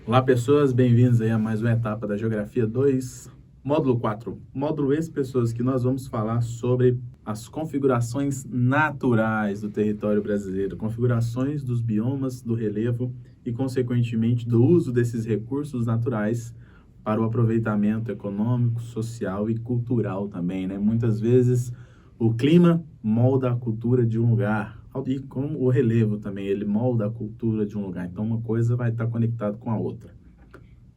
Olá, pessoas, bem-vindos aí a mais uma etapa da Geografia 2, módulo 4. Módulo esse, pessoas, que nós vamos falar sobre as configurações naturais do território brasileiro, configurações dos biomas, do relevo e, consequentemente, do uso desses recursos naturais para o aproveitamento econômico, social e cultural também, né? Muitas vezes o clima molda a cultura de um lugar, e como o relevo também, ele molda a cultura de um lugar. Então, uma coisa vai estar conectada com a outra.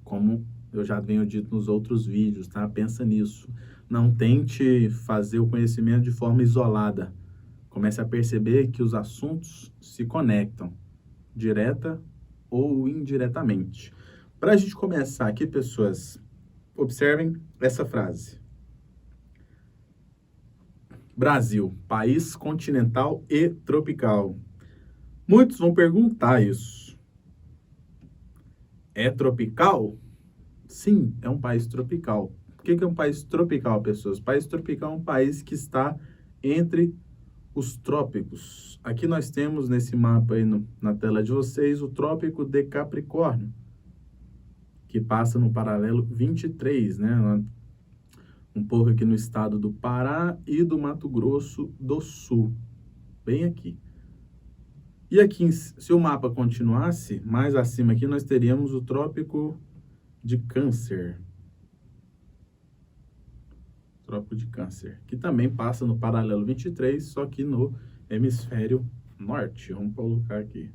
Como eu já venho dito nos outros vídeos, tá? Pensa nisso. Não tente fazer o conhecimento de forma isolada. Comece a perceber que os assuntos se conectam, direta ou indiretamente. Para a gente começar aqui, pessoas, observem essa frase. Brasil, país continental e tropical. Muitos vão perguntar isso. É tropical? Sim, é um país tropical. O que é um país tropical, pessoas? País tropical é um país que está entre os trópicos. Aqui nós temos nesse mapa aí na tela de vocês o Trópico de Capricórnio, que passa no paralelo 23, né? Um pouco aqui no estado do Pará e do Mato Grosso do Sul, bem aqui. E aqui, se o mapa continuasse, mais acima aqui nós teríamos o Trópico de Câncer. Trópico de Câncer, que também passa no paralelo 23, só que no hemisfério norte. Vamos colocar aqui.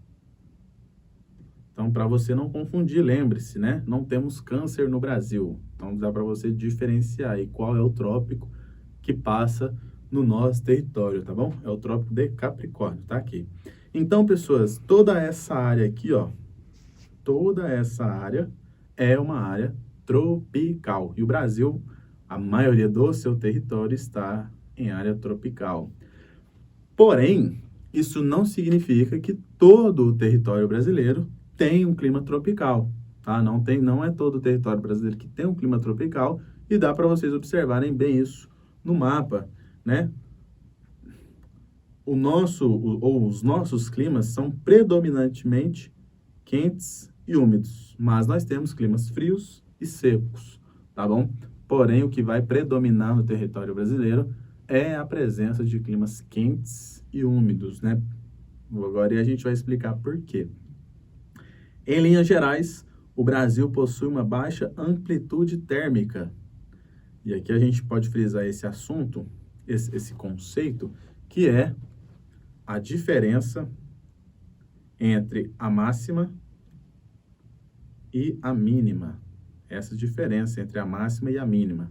Então, para você não confundir, lembre-se, né? Não temos câncer no Brasil. Então, dá para você diferenciar aí qual é o trópico que passa no nosso território, tá bom? É o Trópico de Capricórnio, tá aqui. Então, pessoas, toda essa área aqui, ó, toda essa área é uma área tropical. E o Brasil, a maioria do seu território está em área tropical. Porém, isso não significa que todo o território brasileiro tem um clima tropical, tá? Não é todo o território brasileiro que tem um clima tropical, e dá para vocês observarem bem isso no mapa, né? Os nossos climas são predominantemente quentes e úmidos, mas nós temos climas frios e secos, tá bom? Porém, o que vai predominar no território brasileiro é a presença de climas quentes e úmidos, né? Agora a gente vai explicar por quê. Em linhas gerais, o Brasil possui uma baixa amplitude térmica. E aqui a gente pode frisar esse assunto, esse conceito, que é a diferença entre a máxima e a mínima. Essa diferença entre a máxima e a mínima.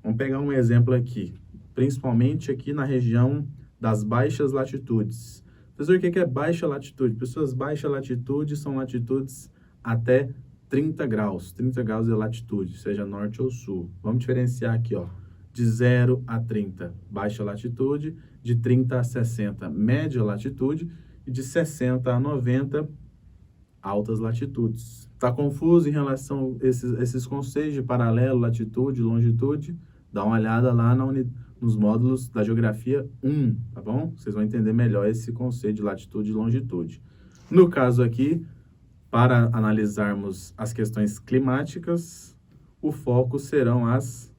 Vamos pegar um exemplo aqui, principalmente aqui na região das baixas latitudes. Professor, o que é baixa latitude? Pessoas, baixa latitude são latitudes até 30 graus de latitude, seja norte ou sul. Vamos diferenciar aqui, ó, de 0 a 30, baixa latitude, de 30 a 60, média latitude, e de 60 a 90, altas latitudes. Está confuso em relação a esses conceitos de paralelo, latitude, longitude? Dá uma olhada lá nos módulos da Geografia 1, tá bom? Vocês vão entender melhor esse conceito de latitude e longitude. No caso aqui, para analisarmos as questões climáticas, o foco serão as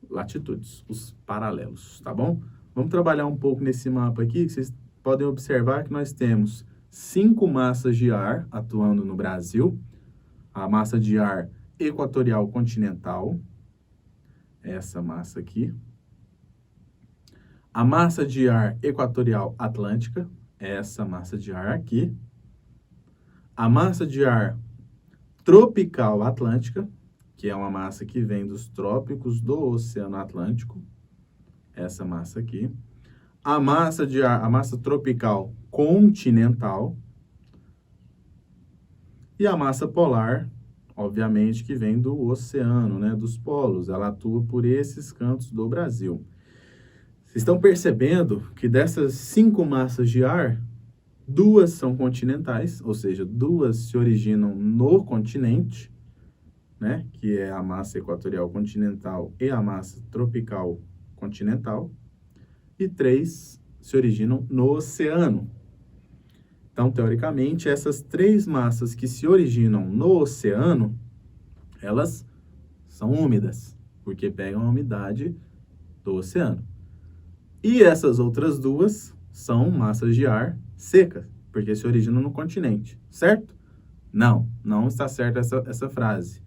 latitudes, os paralelos, tá bom? Vamos trabalhar um pouco nesse mapa aqui, que vocês podem observar que nós temos 5 massas de ar atuando no Brasil. A massa de ar equatorial continental, essa massa aqui. A massa de ar equatorial atlântica, essa massa de ar aqui. A massa de ar tropical atlântica, que é uma massa que vem dos trópicos do Oceano Atlântico, essa massa aqui. A massa de ar, a massa tropical continental. E a massa polar, obviamente, que vem do oceano, né, dos polos. Ela atua por esses cantos do Brasil. Vocês estão percebendo que dessas 5 massas de ar, 2 são continentais, ou seja, 2 se originam no continente, né, que é a massa equatorial continental e a massa tropical continental, e 3 se originam no oceano. Então, teoricamente, essas três massas que se originam no oceano, elas são úmidas, porque pegam a umidade do oceano. E essas outras duas são massas de ar secas, porque se originam no continente, certo? Não, não está certa essa frase.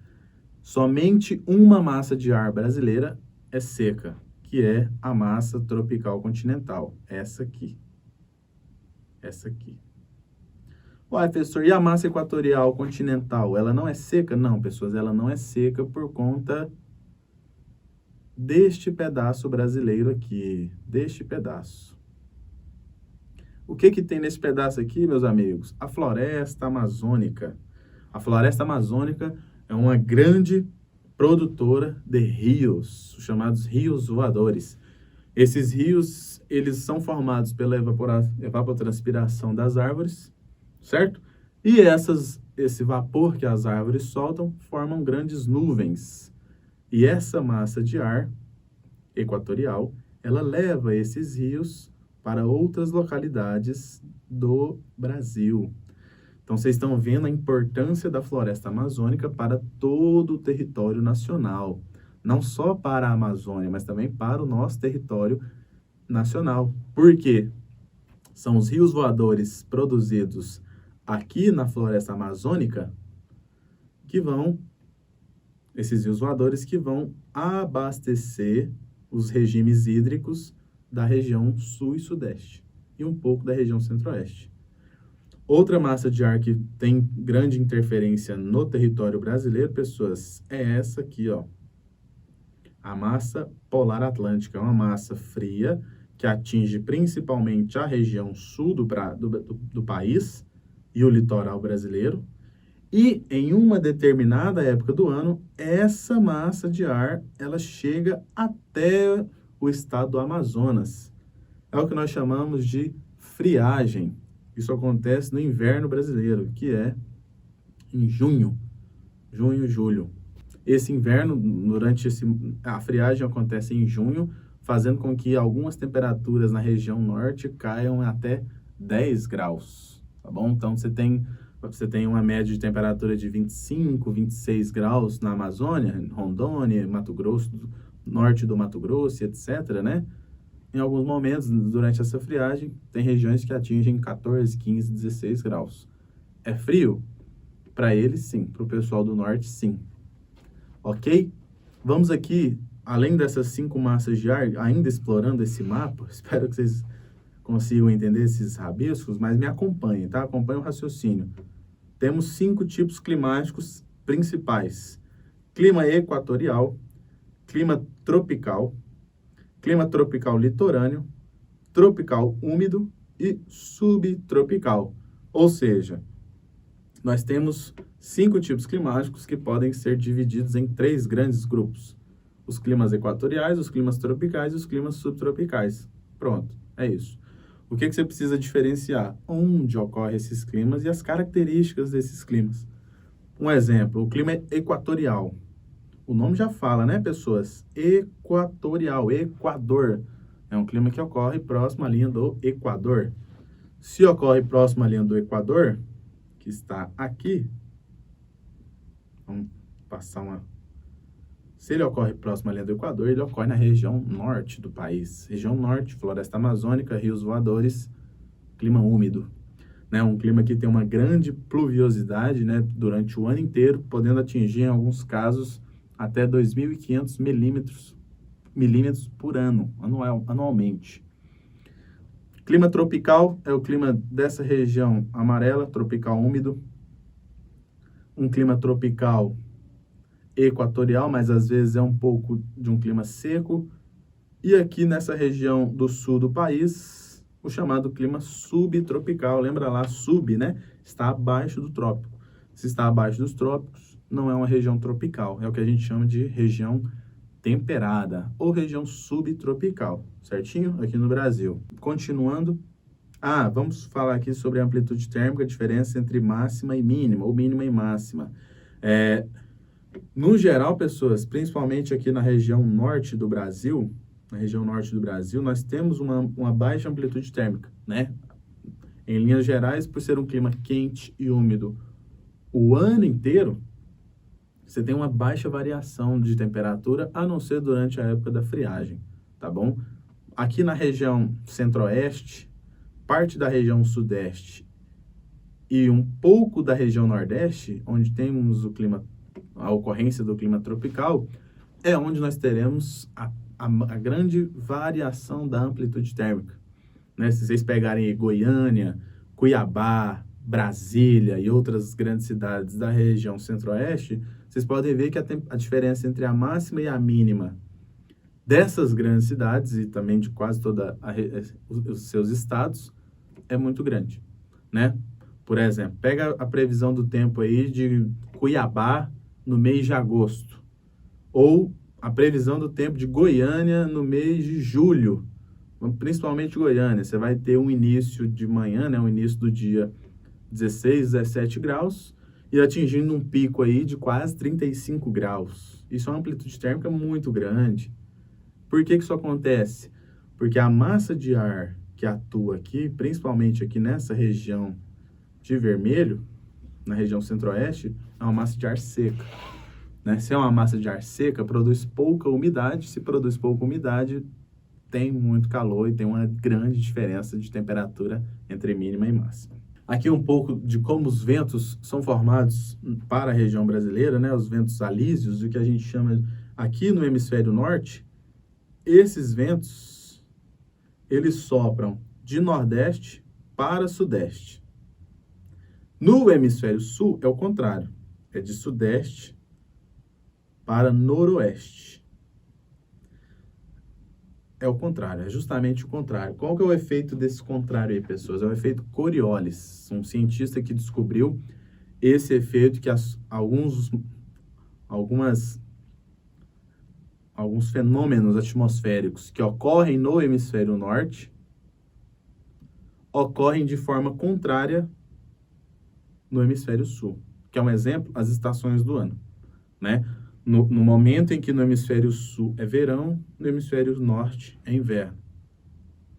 Somente uma massa de ar brasileira é seca, que é a massa tropical continental, essa aqui. Essa aqui. Uai, professor, e a massa equatorial continental, ela não é seca? Não, pessoas, ela não é seca por conta deste pedaço brasileiro aqui, deste pedaço. O que que tem nesse pedaço aqui, meus amigos? A floresta amazônica. A floresta amazônica é uma grande produtora de rios, chamados rios voadores. Esses rios, eles são formados pela evapotranspiração das árvores, certo? E esse vapor que as árvores soltam formam grandes nuvens. E essa massa de ar equatorial, ela leva esses rios para outras localidades do Brasil. Então, vocês estão vendo a importância da floresta amazônica para todo o território nacional. Não só para a Amazônia, mas também para o nosso território nacional. Por quê? São os rios voadores produzidos aqui na floresta amazônica esses rios voadores que vão abastecer os regimes hídricos da região sul e sudeste e um pouco da região centro-oeste. Outra massa de ar que tem grande interferência no território brasileiro, pessoas, é essa aqui, ó. A massa polar atlântica é uma massa fria que atinge principalmente a região sul do país e o litoral brasileiro. E em uma determinada época do ano, essa massa de ar, ela chega até o estado do Amazonas. É o que nós chamamos de friagem. Isso acontece no inverno brasileiro, que é em junho, julho. Esse inverno, a friagem acontece em junho, fazendo com que algumas temperaturas na região norte caiam até 10 graus, tá bom? Então, você tem uma média de temperatura de 25, 26 graus na Amazônia, Rondônia, Mato Grosso, norte do Mato Grosso, etc., né? Em alguns momentos, durante essa friagem, tem regiões que atingem 14, 15, 16 graus. É frio? Para eles, sim. Para o pessoal do norte, sim. Ok? Vamos aqui, além dessas 5 massas de ar, ainda explorando esse mapa, espero que vocês consigam entender esses rabiscos, mas me acompanhem, tá? Acompanhem o raciocínio. Temos 5 tipos climáticos principais: clima equatorial, clima tropical litorâneo, tropical úmido e subtropical. Ou seja, nós temos 5 tipos climáticos que podem ser divididos em 3 grandes grupos: os climas equatoriais, os climas tropicais e os climas subtropicais. Pronto, é isso. O que você precisa diferenciar? Onde ocorrem esses climas e as características desses climas. Um exemplo, o clima equatorial. O nome já fala, né, pessoas? Equatorial, Equador. É um clima que ocorre próximo à linha do Equador. Se ocorre próximo à linha do Equador, que está aqui, vamos passar uma... Se ele ocorre próximo à linha do Equador, ele ocorre na região norte do país. Região norte, floresta amazônica, rios voadores, clima úmido. Né? Um clima que tem uma grande pluviosidade, né, durante o ano inteiro, podendo atingir, em alguns casos, até 2.500 milímetros por ano, anualmente. Clima tropical é o clima dessa região amarela, tropical úmido. Um clima tropical equatorial, mas às vezes é um pouco de um clima seco. E aqui nessa região do sul do país, o chamado clima subtropical. Lembra lá, sub, né? Está abaixo do trópico. Se está abaixo dos trópicos, não é uma região tropical. É o que a gente chama de região temperada ou região subtropical, certinho? Aqui no Brasil. Continuando. Vamos falar aqui sobre a amplitude térmica, a diferença entre máxima e mínima, ou mínima e máxima. No geral, pessoas, principalmente aqui na região norte do Brasil, nós temos uma baixa amplitude térmica, né? Em linhas gerais, por ser um clima quente e úmido o ano inteiro, você tem uma baixa variação de temperatura, a não ser durante a época da friagem, tá bom? Aqui na região centro-oeste, parte da região sudeste e um pouco da região nordeste, onde temos a ocorrência do clima tropical, é onde nós teremos a grande variação da amplitude térmica, né? Se vocês pegarem Goiânia, Cuiabá, Brasília e outras grandes cidades da região centro-oeste, vocês podem ver que a diferença entre a máxima e a mínima dessas grandes cidades e também de quase todos os seus estados é muito grande, né? Por exemplo, pega a previsão do tempo aí de Cuiabá no mês de agosto, ou a previsão do tempo de Goiânia no mês de julho, principalmente Goiânia. Você vai ter um início de manhã, né, um início do dia 16, 17 graus, e atingindo um pico aí de quase 35 graus. Isso é uma amplitude térmica muito grande. Por que isso acontece? Porque a massa de ar que atua aqui, principalmente aqui nessa região de vermelho, na região centro-oeste, é uma massa de ar seca, né? Se é uma massa de ar seca, produz pouca umidade. Se produz pouca umidade, tem muito calor e tem uma grande diferença de temperatura entre mínima e máxima. Aqui um pouco de como os ventos são formados para a região brasileira, né? Os ventos alísios, o que a gente chama aqui no hemisfério norte. Esses ventos, eles sopram de nordeste para sudeste. No hemisfério sul é o contrário, é de sudeste para noroeste. É o contrário, é justamente o contrário. Qual que é o efeito desse contrário aí, pessoas? É o efeito Coriolis, um cientista que descobriu esse efeito que alguns fenômenos atmosféricos que ocorrem no hemisfério norte ocorrem de forma contrária no hemisfério sul, que é um exemplo, as estações do ano, né? No momento em que no hemisfério sul é verão, no hemisfério norte é inverno.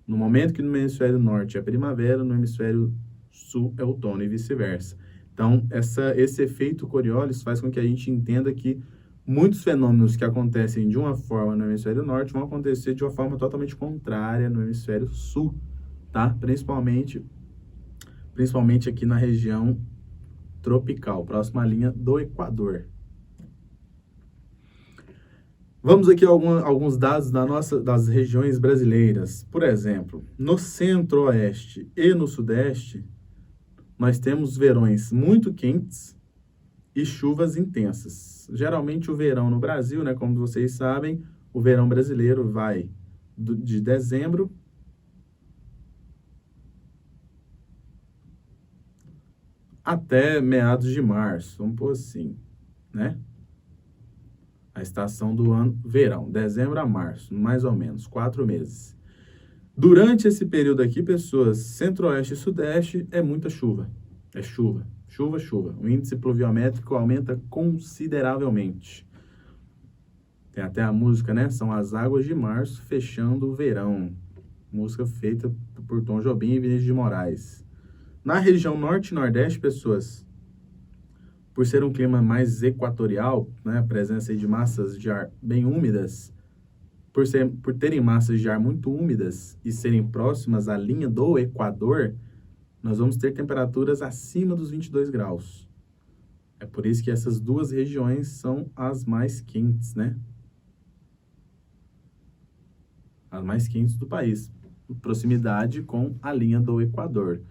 No momento que no hemisfério norte é primavera, no hemisfério sul é outono e vice-versa. Então, esse efeito Coriolis faz com que a gente entenda que muitos fenômenos que acontecem de uma forma no hemisfério norte vão acontecer de uma forma totalmente contrária no hemisfério sul, tá? Principalmente aqui na região tropical, próxima à linha do Equador. Vamos aqui a alguns dados das regiões brasileiras. Por exemplo, no centro-oeste e no sudeste, nós temos verões muito quentes e chuvas intensas. Geralmente o verão no Brasil, né, como vocês sabem, o verão brasileiro vai de dezembro até meados de março, vamos pôr assim, né? A estação do ano, verão, dezembro a março, mais ou menos, 4 meses. Durante esse período aqui, pessoas, centro-oeste e sudeste, é muita chuva. É chuva, chuva, chuva. O índice pluviométrico aumenta consideravelmente. Tem até a música, né? São as águas de março fechando o verão. Música feita por Tom Jobim e Vinícius de Moraes. Na região norte e nordeste, pessoas, por ser um clima mais equatorial, né, a presença de massas de ar bem úmidas, por terem massas de ar muito úmidas e serem próximas à linha do Equador, nós vamos ter temperaturas acima dos 22 graus. É por isso que essas duas regiões são as mais quentes, né? As mais quentes do país, proximidade com a linha do Equador.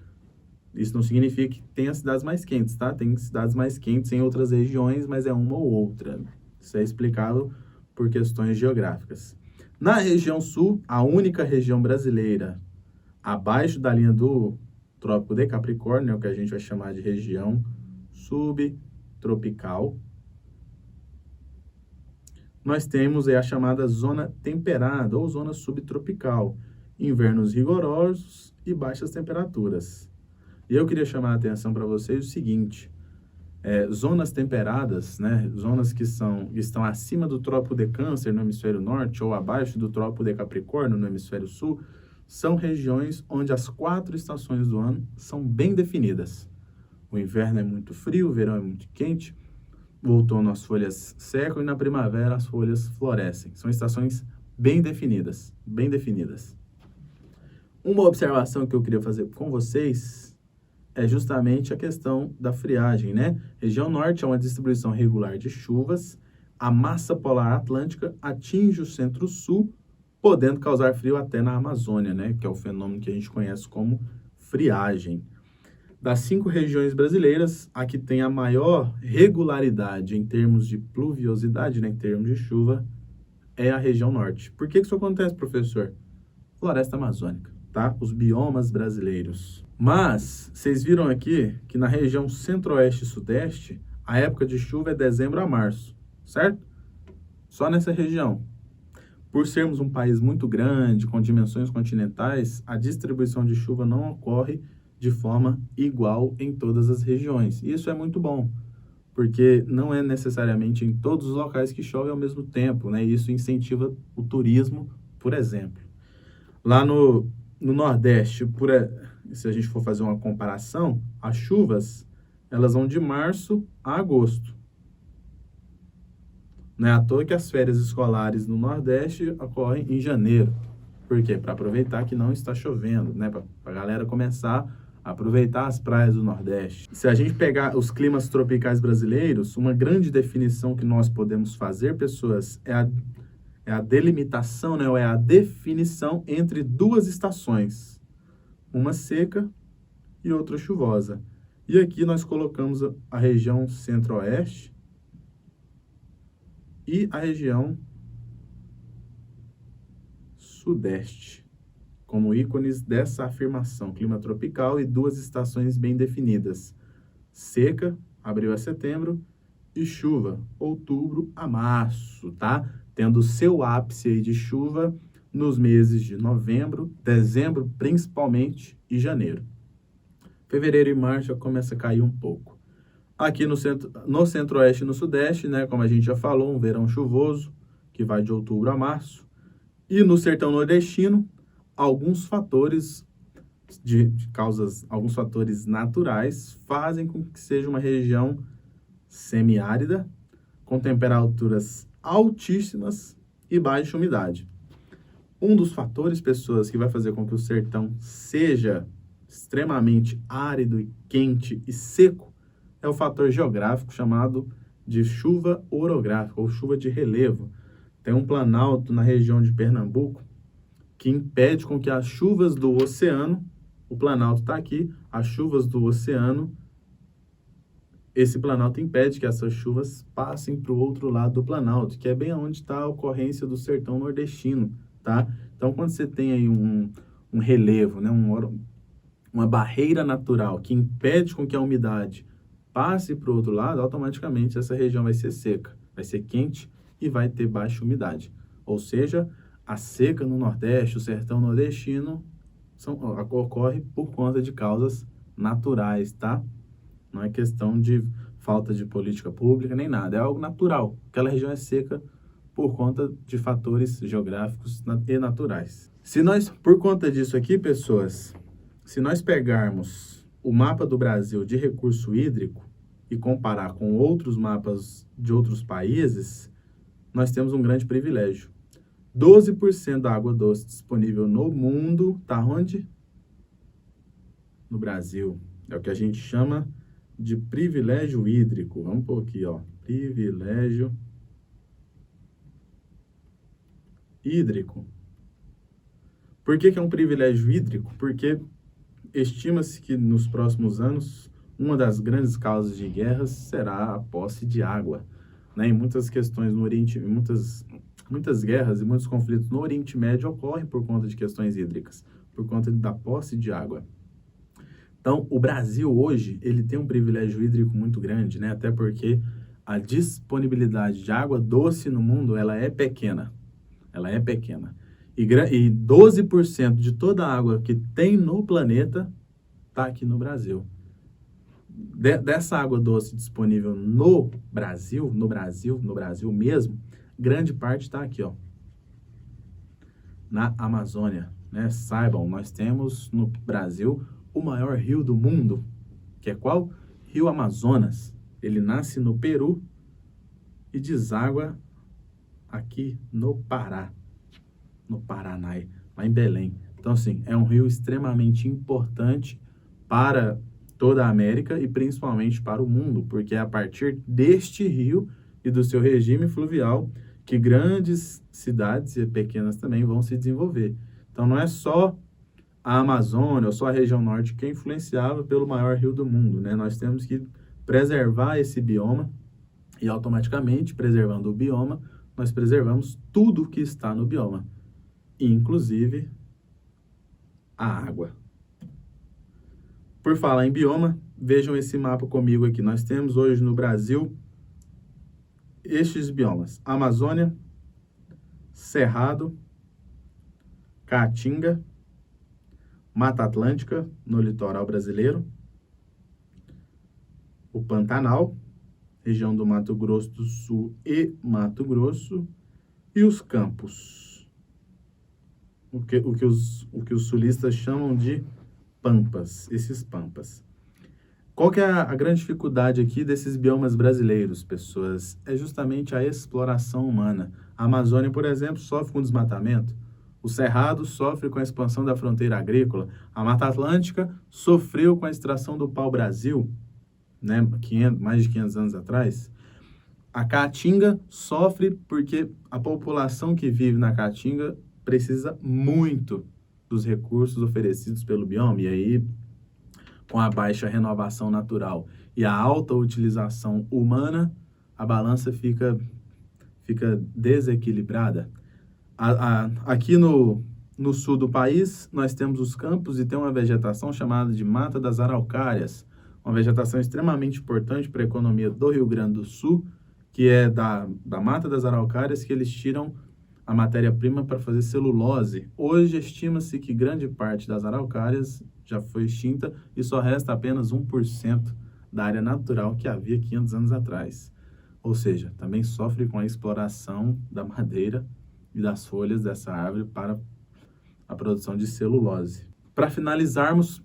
Isso não significa que tenha cidades mais quentes, tá? Tem cidades mais quentes em outras regiões, mas é uma ou outra. Isso é explicado por questões geográficas. Na região sul, a única região brasileira abaixo da linha do Trópico de Capricórnio, é o que a gente vai chamar de região subtropical, nós temos a chamada zona temperada ou zona subtropical, invernos rigorosos e baixas temperaturas. E eu queria chamar a atenção para vocês o seguinte, zonas temperadas, né, zonas que estão acima do Trópico de Câncer no hemisfério norte ou abaixo do Trópico de Capricórnio no hemisfério sul, são regiões onde as 4 estações do ano são bem definidas. O inverno é muito frio, o verão é muito quente, o outono as folhas secam e na primavera as folhas florescem. São estações bem definidas, bem definidas. Uma observação que eu queria fazer com vocês é justamente a questão da friagem, né? Região norte é uma distribuição regular de chuvas, a massa polar atlântica atinge o centro-sul, podendo causar frio até na Amazônia, né? Que é o fenômeno que a gente conhece como friagem. Das 5 regiões brasileiras, a que tem a maior regularidade em termos de pluviosidade, né? Em termos de chuva, é a região norte. Por que isso acontece, professor? Floresta amazônica, tá? Os biomas brasileiros. Mas, vocês viram aqui que na região centro-oeste e sudeste, a época de chuva é dezembro a março, certo? Só nessa região. Por sermos um país muito grande, com dimensões continentais, a distribuição de chuva não ocorre de forma igual em todas as regiões. E isso é muito bom, porque não é necessariamente em todos os locais que chove ao mesmo tempo, né? Isso incentiva o turismo, por exemplo. Lá no Nordeste, se a gente for fazer uma comparação, as chuvas, elas vão de março a agosto. Não é à toa que as férias escolares no Nordeste ocorrem em janeiro. Por quê? Para aproveitar que não está chovendo, né? Para a galera começar a aproveitar as praias do Nordeste. Se a gente pegar os climas tropicais brasileiros, uma grande definição que nós podemos fazer, pessoas, é a delimitação, né? Ou é a definição entre 2 estações. Uma seca e outra chuvosa. E aqui nós colocamos a região centro-oeste e a região sudeste, como ícones dessa afirmação, clima tropical e 2 estações bem definidas, seca, abril a setembro, e chuva, outubro a março, tá? Tendo seu ápice aí de chuva nos meses de novembro, dezembro principalmente e janeiro. Fevereiro e março já começa a cair um pouco. Aqui no centro-oeste e no sudeste, né, como a gente já falou, um verão chuvoso, que vai de outubro a março. E no sertão nordestino, alguns fatores alguns fatores naturais fazem com que seja uma região semiárida, com temperaturas altíssimas e baixa umidade. Um dos fatores, pessoas, que vai fazer com que o sertão seja extremamente árido e quente e seco é o fator geográfico chamado de chuva orográfica ou chuva de relevo. Tem um planalto na região de Pernambuco que impede com que as chuvas do oceano, o planalto está aqui, as chuvas do oceano, esse planalto impede que essas chuvas passem para o outro lado do planalto, que é bem onde está a ocorrência do sertão nordestino, tá? Então, quando você tem aí um relevo, né, uma barreira natural que impede com que a umidade passe para o outro lado, automaticamente essa região vai ser seca, vai ser quente e vai ter baixa umidade. Ou seja, a seca no Nordeste, o sertão nordestino, ocorre por conta de causas naturais, tá? Não é questão de falta de política pública nem nada, é algo natural. Aquela região é seca por conta de fatores geográficos e naturais. Por conta disso aqui, pessoas, se nós pegarmos o mapa do Brasil de recurso hídrico e comparar com outros mapas de outros países, nós temos um grande privilégio. 12% da água doce disponível no mundo está onde? No Brasil. É o que a gente chama de privilégio hídrico. Vamos pôr aqui, ó. Privilégio hídrico. Por que é um privilégio hídrico? Porque estima-se que nos próximos anos, uma das grandes causas de guerras será a posse de água. Né? Em muitas questões no Oriente, muitas guerras e muitos conflitos no Oriente Médio ocorrem por conta de questões hídricas, por conta da posse de água. Então, o Brasil hoje, ele tem um privilégio hídrico muito grande, né? Até porque a disponibilidade de água doce no mundo, ela é pequena. Ela é pequena. E 12% de toda a água que tem no planeta está aqui no Brasil. Dessa água doce disponível no Brasil mesmo, grande parte está aqui, ó, na Amazônia. né? Saibam, nós temos no Brasil o maior rio do mundo, que é qual? Rio Amazonas. Ele nasce no Peru e deságua aqui no Pará, no Paraná, lá em Belém. Então, assim, é um rio extremamente importante para toda a América e principalmente para o mundo, porque é a partir deste rio e do seu regime fluvial que grandes cidades e pequenas também vão se desenvolver. Então, não é só a Amazônia ou só a região norte que é influenciável pelo maior rio do mundo, né? Nós temos que preservar esse bioma e automaticamente, preservando o bioma, nós preservamos tudo que está no bioma, inclusive a água. Por falar em bioma, vejam esse mapa comigo aqui. Nós temos hoje no Brasil estes biomas: Amazônia, Cerrado, Caatinga, Mata Atlântica, no litoral brasileiro, o Pantanal, região do Mato Grosso do Sul e Mato Grosso, e os campos, o que os sulistas chamam de pampas, esses pampas. Qual que é a grande dificuldade aqui desses biomas brasileiros, pessoas? É justamente a exploração humana. A Amazônia, por exemplo, sofre com desmatamento. O Cerrado sofre com a expansão da fronteira agrícola. A Mata Atlântica sofreu com a extração do pau-brasil, né, mais de 500 anos atrás. A Caatinga sofre porque a população que vive na Caatinga precisa muito dos recursos oferecidos pelo bioma. E aí, com a baixa renovação natural e a alta utilização humana, a balança fica desequilibrada. Aqui no sul do país, nós temos os campos e tem uma vegetação chamada de Mata das Araucárias, uma vegetação extremamente importante para a economia do Rio Grande do Sul, que é da Mata das Araucárias que eles tiram a matéria-prima para fazer celulose. Hoje, estima-se que grande parte das araucárias já foi extinta e só resta apenas 1% da área natural que havia 500 anos atrás. Ou seja, também sofre com a exploração da madeira e das folhas dessa árvore para a produção de celulose. Para finalizarmos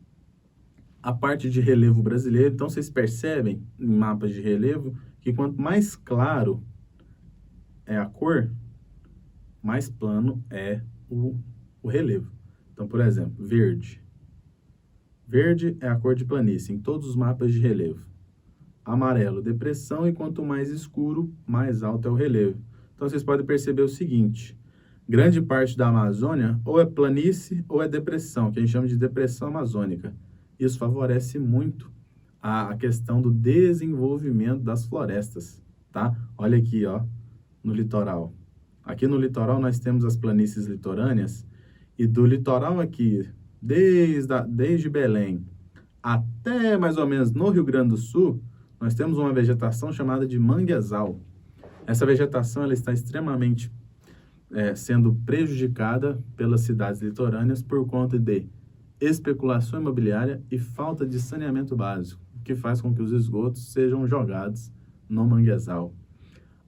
a parte de relevo brasileiro, então vocês percebem em mapas de relevo que quanto mais claro é a cor, mais plano é o relevo. Então, por exemplo, verde. Verde é a cor de planície em todos os mapas de relevo. Amarelo, depressão, e quanto mais escuro, mais alto é o relevo. Então, vocês podem perceber o seguinte: grande parte da Amazônia ou é planície ou é depressão, que a gente chama de depressão amazônica. Isso favorece muito a questão do desenvolvimento das florestas, tá? Olha aqui, ó, no litoral. Aqui no litoral nós temos as planícies litorâneas, e do litoral aqui, desde Belém até mais ou menos no Rio Grande do Sul, nós temos uma vegetação chamada de manguezal. Essa vegetação ela está extremamente sendo prejudicada pelas cidades litorâneas por conta de especulação imobiliária e falta de saneamento básico, o que faz com que os esgotos sejam jogados no manguezal.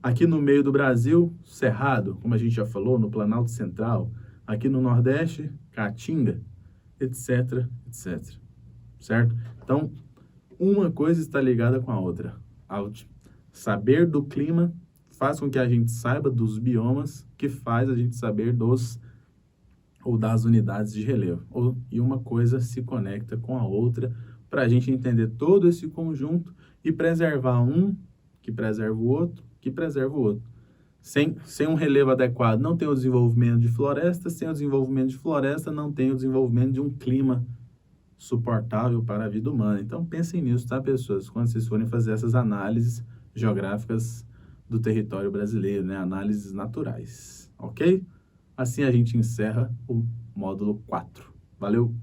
Aqui no meio do Brasil, Cerrado, como a gente já falou, no Planalto Central. Aqui no Nordeste, Caatinga, etc, etc. Certo? Então, uma coisa está ligada com a outra. Saber do clima faz com que a gente saiba dos biomas, que faz a gente saber das unidades de relevo. E uma coisa se conecta com a outra para a gente entender todo esse conjunto e preservar um, que preserva o outro, que preserva o outro. Sem um relevo adequado, não tem o desenvolvimento de floresta. Sem o desenvolvimento de floresta, não tem o desenvolvimento de um clima suportável para a vida humana. Então, pensem nisso, tá, pessoas? Quando vocês forem fazer essas análises geográficas do território brasileiro, né? Análises naturais, ok? Assim a gente encerra o módulo 4. Valeu!